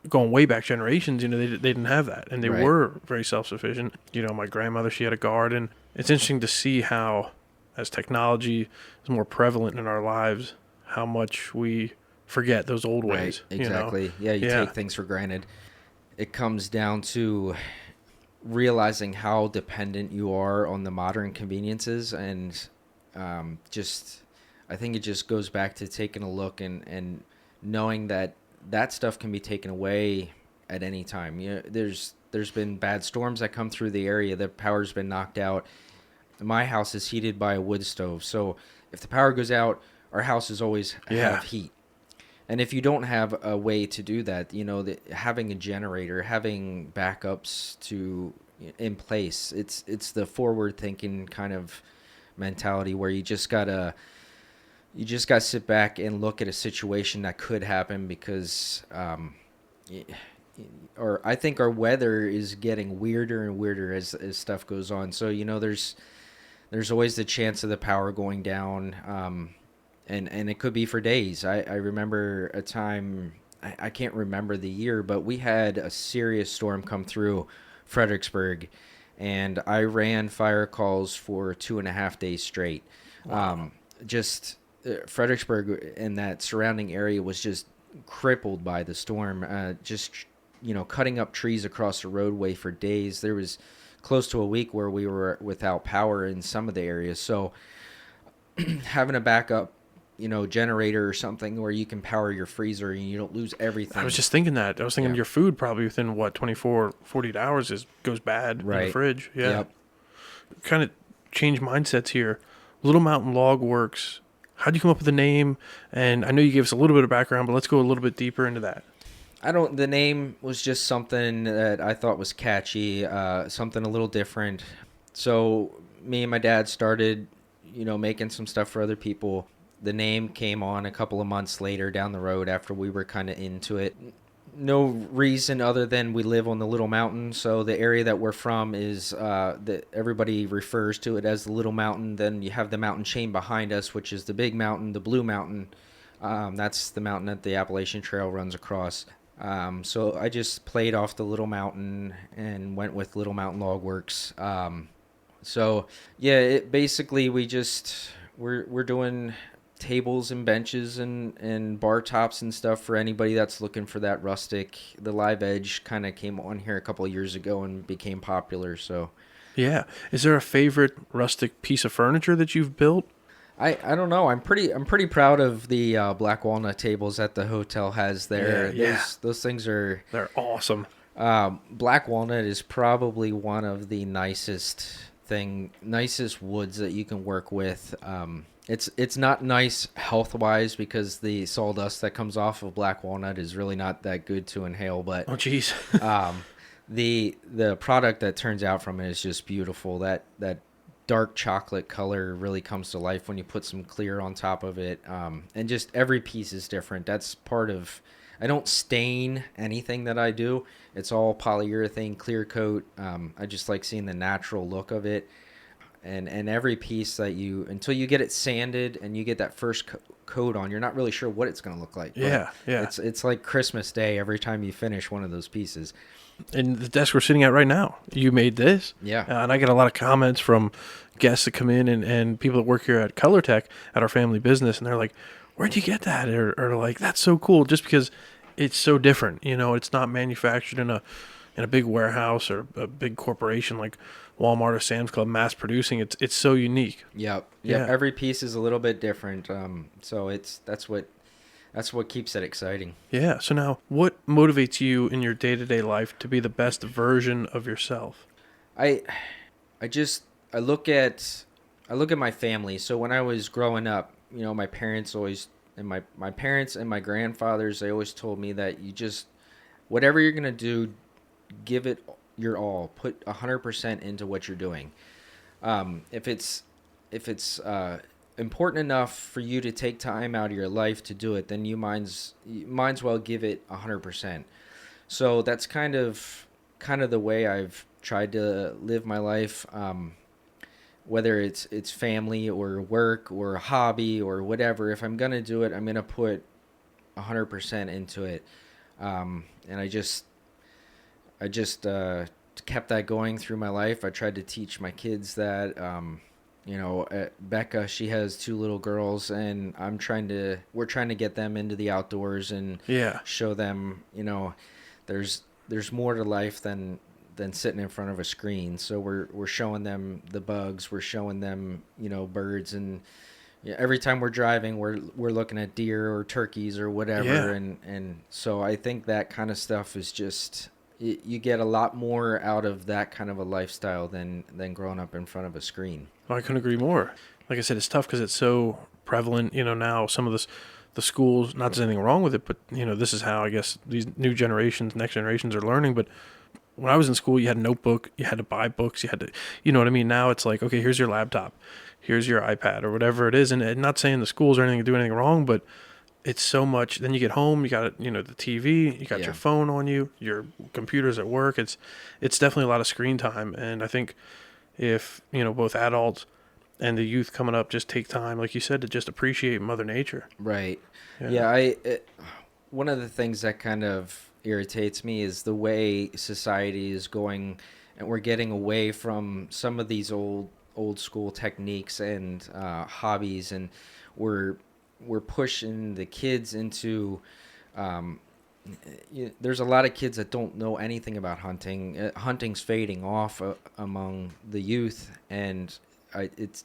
going way back generations, they didn't have that, and they
Right.
were very self-sufficient. My grandmother, she had a garden. It's interesting to see how, as technology is more prevalent in our lives, how much we forget those old ways.
Right, exactly. Yeah, you take things for granted. It comes down to realizing how dependent you are on the modern conveniences, and I think it just goes back to taking a look and knowing that stuff can be taken away at any time. There's been bad storms that come through the area. The power's been knocked out. My house is heated by a wood stove, so if the power goes out, our houses always have heat. And if you don't have a way to do that, having a generator, having backups in place, it's the forward-thinking kind of mentality where you just gotta sit back and look at a situation that could happen, because I think our weather is getting weirder and weirder as stuff goes on. So there's always the chance of the power going down. And it could be for days. I remember a time, I can't remember the year, but we had a serious storm come through Fredericksburg, and I ran fire calls for 2.5 days straight.
Wow.
Fredericksburg and that surrounding area was just crippled by the storm. Cutting up trees across the roadway for days. There was close to a week where we were without power in some of the areas. So having a backup generator or something where you can power your freezer and you don't lose everything.
I was just thinking that. I was thinking your food probably within 24, 48 hours goes bad in the fridge. Yeah.
Yep.
Kind of change mindsets here. Little Mountain Log Works. How'd you come up with the name? And I know you gave us a little bit of background, but let's go a little bit deeper into that.
The name was just something that I thought was catchy, something a little different. So me and my dad started, making some stuff for other people. The name came on a couple of months later down the road after we were kind of into it. No reason other than we live on the Little Mountain. So the area that we're from is that everybody refers to it as the Little Mountain. Then you have the mountain chain behind us, which is the Big Mountain, the Blue Mountain. That's the mountain that the Appalachian Trail runs across. So I just played off the Little Mountain and went with Little Mountain Log Works. Basically we're doing tables and benches and bar tops and stuff for anybody that's looking for that rustic. The Live Edge kind of came on here a couple of years ago and became popular. So
yeah, is there a favorite rustic piece of furniture that you've built?
I don't know. I'm pretty proud of the black walnut tables that the hotel has there. Those things they're
awesome.
Black walnut is probably one of the nicest woods that you can work with. It's not nice health-wise because the sawdust that comes off of black walnut is really not that good to inhale. But
oh, geez.
The product that turns out from it is just beautiful. That dark chocolate color really comes to life when you put some clear on top of it. And just every piece is different. That's part of. I don't stain anything that I do. It's all polyurethane clear coat. I just like seeing the natural look of it. And every piece that until you get it sanded and you get that first coat on, you're not really sure what it's going to look like.
Yeah.
It's like Christmas Day every time you finish one of those pieces.
And the desk we're sitting at right now, you made this?
Yeah.
And I get a lot of comments from guests that come in and people that work here at Colortech at our family business, and they're like, where'd you get that? Or like, that's so cool, just because it's so different. It's not manufactured in a big warehouse or a big corporation like Walmart or Sam's Club mass producing. It's so unique.
Yep.
Yeah.
Every piece is a little bit different. So that's what keeps it exciting.
Yeah. So now, what motivates you in your day-to-day life to be the best version of yourself?
I look at my family. So when I was growing up, my parents always, and my parents and my grandfathers, they always told me that whatever you're going to do, give it your all. Put 100% into what you're doing. If it's important enough for you to take time out of your life to do it, then you might as well give it 100%. So that's kind of the way I've tried to live my life. Whether it's family or work or a hobby or whatever, if I'm gonna do it, I'm gonna put 100% into it. And I just kept that going through my life. I tried to teach my kids that. Becca, she has 2 little girls, and we're trying to get them into the outdoors and show them, there's more to life than sitting in front of a screen. So we're showing them the bugs, we're showing them, birds, and every time we're driving, we're looking at deer or turkeys or whatever. And so I think that kind of stuff is just, you get a lot more out of that kind of a lifestyle than growing up in front of a screen.
I couldn't agree more. Like I said, it's tough because it's so prevalent. Now some of the schools, not that there's anything wrong with it, but this is how I guess these new generations, next generations are learning. But when I was in school, you had a notebook, you had to buy books, you had to, you know what I mean? Now it's like, okay, here's your laptop, here's your iPad or whatever it is. And not saying the schools or anything do anything wrong, but it's so much. Then you get home, you got, the TV, you got your phone on you, your computer's at work. It's definitely a lot of screen time. And I think if, both adults and the youth coming up just take time, like you said, to just appreciate Mother Nature.
Right. Yeah. One of the things that kind of irritates me is the way society is going, and we're getting away from some of these old school techniques and hobbies, and we're pushing the kids into there's a lot of kids that don't know anything about hunting. Hunting's fading off among the youth, and it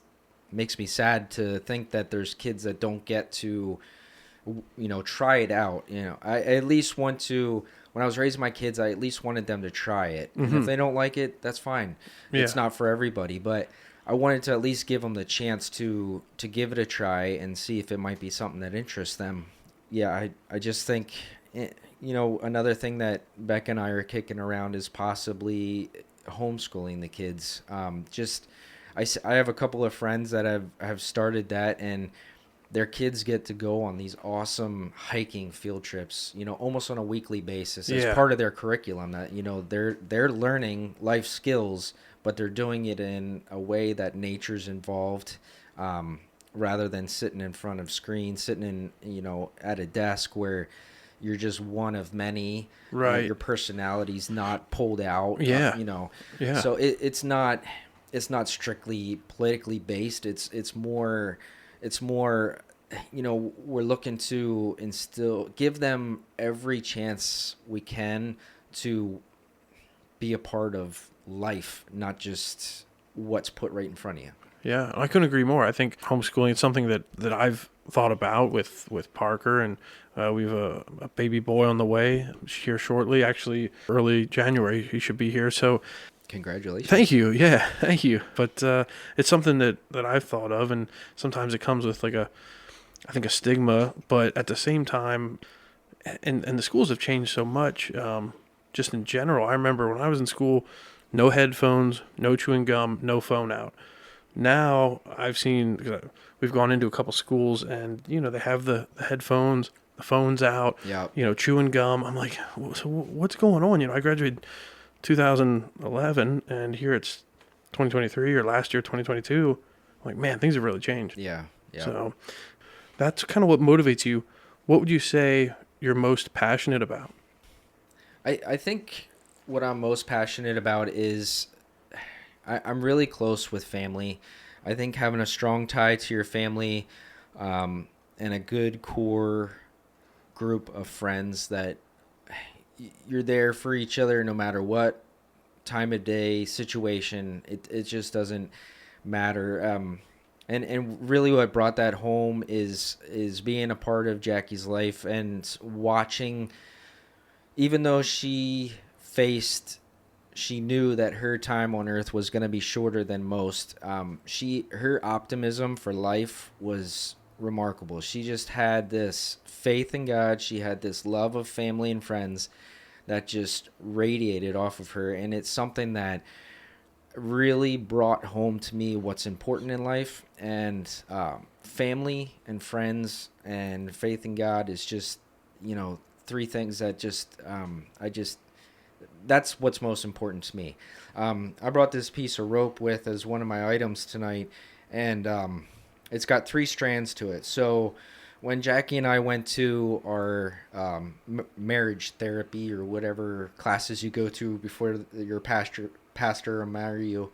makes me sad to think that there's kids that don't get to try it out. I at least want to, when I was raising my kids, I at least wanted them to try it. Mm-hmm. And if they don't like it, that's fine. Yeah. It's not for everybody, but I wanted to at least give them the chance to give it a try and see if it might be something that interests them. Yeah, I just think, another thing that Becca and I are kicking around is possibly homeschooling the kids. I have a couple of friends that have started that, and their kids get to go on these awesome hiking field trips, almost on a weekly basis as part of their curriculum. That they're learning life skills, but they're doing it in a way that nature's involved, rather than sitting in front of screens, sitting in at a desk where you're just one of many. Right. Your personality's not pulled out.
Yeah.
So it's not strictly politically based. It's more, we're looking to give them every chance we can to be a part of life, not just what's put right in front of you.
Yeah, I couldn't agree more. I think homeschooling is something that I've thought about with Parker, and we have a baby boy on the way here shortly. Actually, early January, he should be here. So
congratulations.
Thank you. Yeah, thank you. But it's something that I've thought of, and sometimes it comes with I think a stigma, but at the same time, and the schools have changed so much, just in general. I remember when I was in school, no headphones, no chewing gum, no phone out. Now I've seen, we've gone into a couple schools, and they have the headphones, the phones out, chewing gum. I'm like, so what's going on? I graduated 2011, and here it's 2023, or last year 2022. I'm like, man, things have really changed.
Yeah.
So that's kind of what motivates you. What would you say you're most passionate about?
I think what I'm most passionate about is I'm really close with family. I think having a strong tie to your family, and a good core group of friends that you're there for each other no matter what time of day, situation. It just doesn't matter. And really what brought that home is being a part of Jackie's life and watching, even though she knew that her time on earth was going to be shorter than most. Her optimism for life was remarkable. She just had this faith in God. She had this love of family and friends that just radiated off of her. And it's something that really brought home to me what's important in life. And family and friends and faith in God is just, three things that that's what's most important to me. I brought this piece of rope with as one of my items tonight, and it's got 3 strands to it. So when Jackie and I went to our marriage therapy or whatever classes you go to before your pastor will marry you,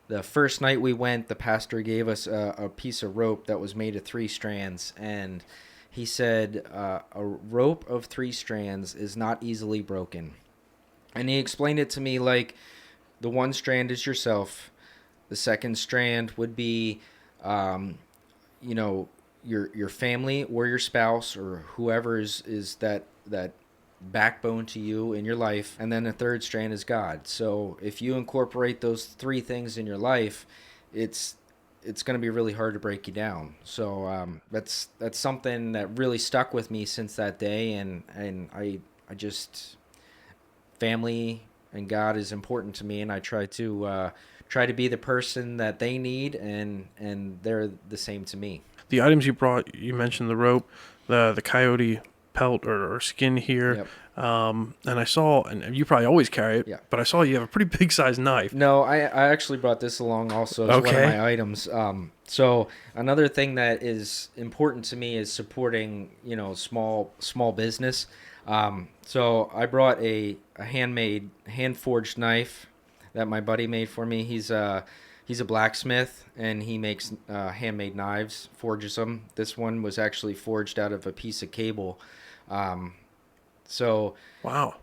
the first night we went, the pastor gave us a piece of rope that was made of 3 strands, and he said a rope of 3 strands is not easily broken. And he explained it to me like the one strand is yourself, the second strand would be your family or your spouse or whoever is that backbone to you in your life, and then the third strand is God. So if you incorporate those 3 things in your life, it's going to be really hard to break you down. So that's something that really stuck with me since that day, and I just, family and God is important to me, and I try to be the person that they need, and they're the same to me.
The items you brought, you mentioned the rope, the coyote pelt or skin here.
Yep.
And I saw, and you probably always carry it,
Yeah.
but I saw you have a pretty big size knife.
No, I actually brought this along also as one of my items. So another thing that is important to me is supporting, small business. So I brought a handmade, hand-forged knife that my buddy made for me. He's a blacksmith, and he makes handmade knives, forges them. This one was actually forged out of a piece of cable. So
wow,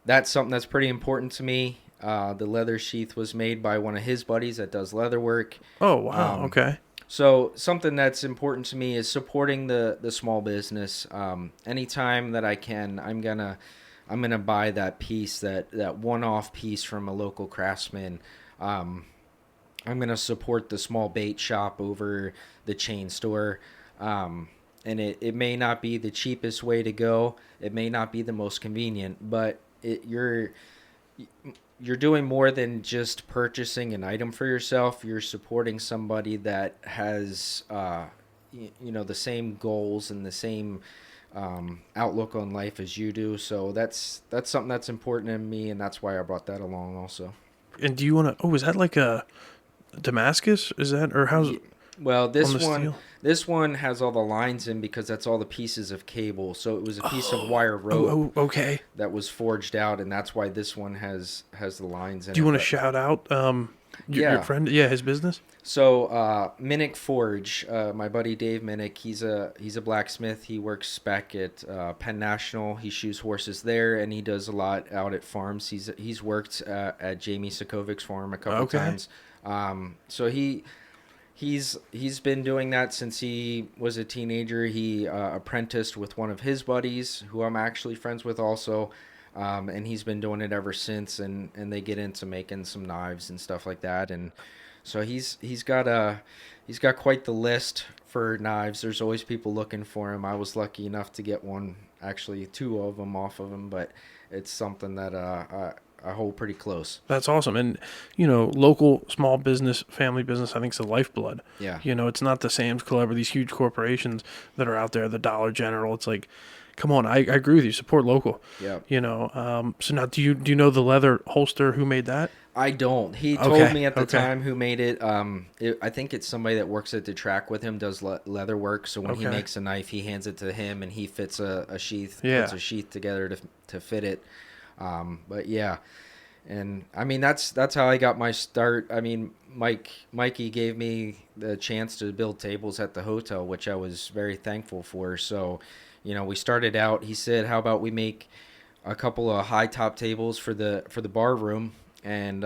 that's something that's pretty important to me. The leather sheath was made by one of his buddies that does leather work.
Oh, wow. Okay.
So something that's important to me is supporting the small business. Anytime that I can, I'm gonna buy that piece, that one-off piece from a local craftsman. I'm gonna support the small bait shop over the chain store. And it may not be the cheapest way to go. It may not be the most convenient, but you're doing more than just purchasing an item for yourself. You're supporting somebody that has, the same goals and the same outlook on life as you do. So that's something that's important to me, and that's why I brought that along also.
And do you want to? Oh, is that like a Damascus? Is that, or how's?
Well, this
steel?
This one has all the lines in because that's all the pieces of cable. So it was a piece of wire rope.
Oh, okay.
That was forged out, and that's why this one has the lines in it.
Do you want to shout out your friend? Yeah, his business.
So Minnick Forge, my buddy Dave Minnick, he's a blacksmith. He works back at Penn National. He shoes horses there, and he does a lot out at farms. He's worked at Jamie Sokovic's farm a couple times. So He's been doing that since he was a teenager. He apprenticed with one of his buddies, who I'm actually friends with also, and he's been doing it ever since. And they get into making some knives and stuff like that. And so he's got quite the list for knives. There's always people looking for him. I was lucky enough to get one, actually 2 of them off of him, but it's something that I hold pretty close.
That's awesome. And, local small business, family business, I think is the lifeblood.
Yeah.
It's not the Sam's Club or these huge corporations that are out there, the Dollar General. It's like, come on, I agree with you. Support local.
Yeah.
So now do you know the leather holster, who made that?
I don't. He told me at the time who made it. I think it's somebody that works at the track with him, does leather work. So when he makes a knife, he hands it to him, and he fits a sheath, puts a sheath together to fit it. But yeah, and I mean that's how I got my start. I mean, Mikey gave me the chance to build tables at the hotel, which I was very thankful for. So, we started out. He said, "How about we make a couple of high top tables for the bar room?" And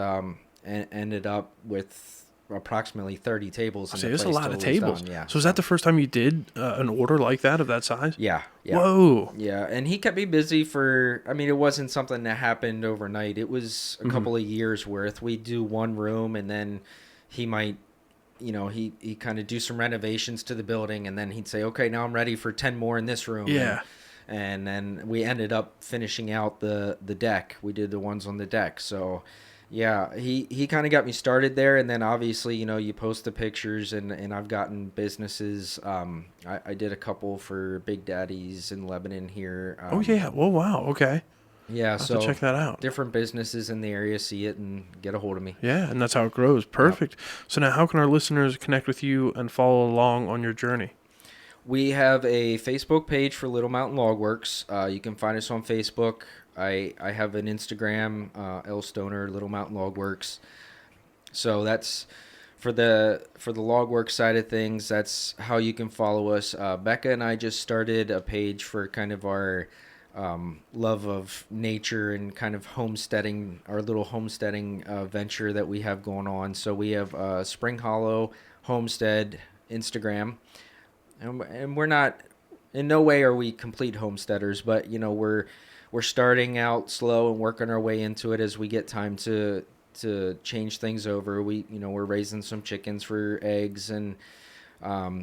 ended up with approximately 30 tables.
There's a lot of tables.
Yeah.
So is that the first time you did an order like that of that size?
Yeah.
Whoa.
Yeah, and he kept me busy for. I mean, it wasn't something that happened overnight. It was a couple of years worth. We'd do one room, and then he might, he kind of do some renovations to the building, and then he'd say, "Okay, now I'm ready for 10 more in this room."
Yeah.
and then we ended up finishing out the deck. We did the ones on the deck. So yeah, he kind of got me started there, and then obviously, you know, you post the pictures, and I've gotten businesses. I did a couple for Big Daddies in Lebanon here.
Oh yeah. Well, wow. Okay.
Yeah,
I'll have
so
to check that out.
different businesses in the area see it and get a hold of me.
Yeah, and that's how it grows. Perfect. So now, how can our listeners connect with you and follow along on your journey?
We have a Facebook page for Little Mountain Log Works. You can find us on Facebook. I have an Instagram, L Stoner Little Mountain Log Works. So that's for the log work side of things. That's how you can follow us. Becca and I just started a page for kind of our love of nature and kind of homesteading, our little homesteading venture that we have going on. So we have Spring Hollow Homestead Instagram, and we're not, in no way are we complete homesteaders, but you know, we're starting out slow and working our way into it as we get time to change things over. We're raising some chickens for eggs and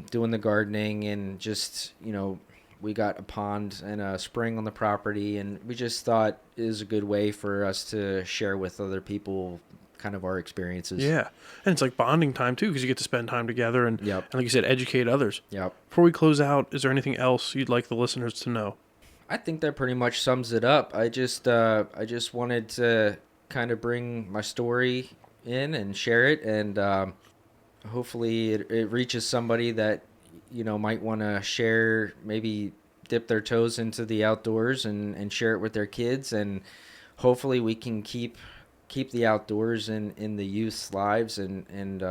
doing the gardening, and just, you know, we got a pond and a spring on the property, and we just thought it was a good way for us to share with other people kind of our experiences.
Yeah, and it's like bonding time too, because you get to spend time together and,
Yep.
and like you said, educate others.
Yep.
Before we close out, is there anything else you'd like the listeners to know?
I think that pretty much sums it up. I just wanted to kind of bring my story in and share it, and hopefully it reaches somebody that, you know, might want to share, maybe dip their toes into the outdoors and share it with their kids, and hopefully we can keep the outdoors in the youth's lives, and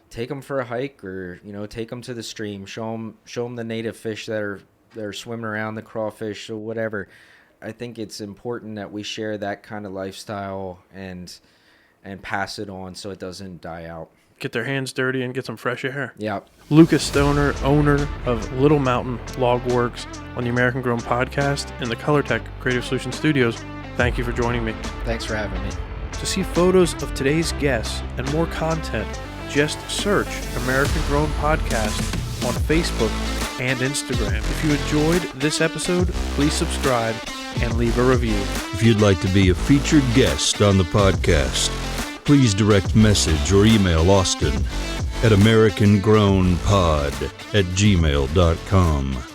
take them for a hike, or, you know, take them to the stream, show them the native fish that are swimming around, the crawfish or whatever. I think it's important that we share that kind of lifestyle and pass it on so it doesn't die out.
Get their hands dirty and get some fresh air.
Yeah.
Lucas Stoner, owner of Little Mountain Log Works, on the American Grown podcast in the Colortech Creative Solutions studios. Thank you for joining me.
Thanks for having me.
To see photos of today's guests and more content, just search American Grown Podcast on Facebook and Instagram. If you enjoyed this episode, please subscribe and leave a review.
If you'd like to be a featured guest on the podcast, please direct message or email Austin at americangrownpod@gmail.com.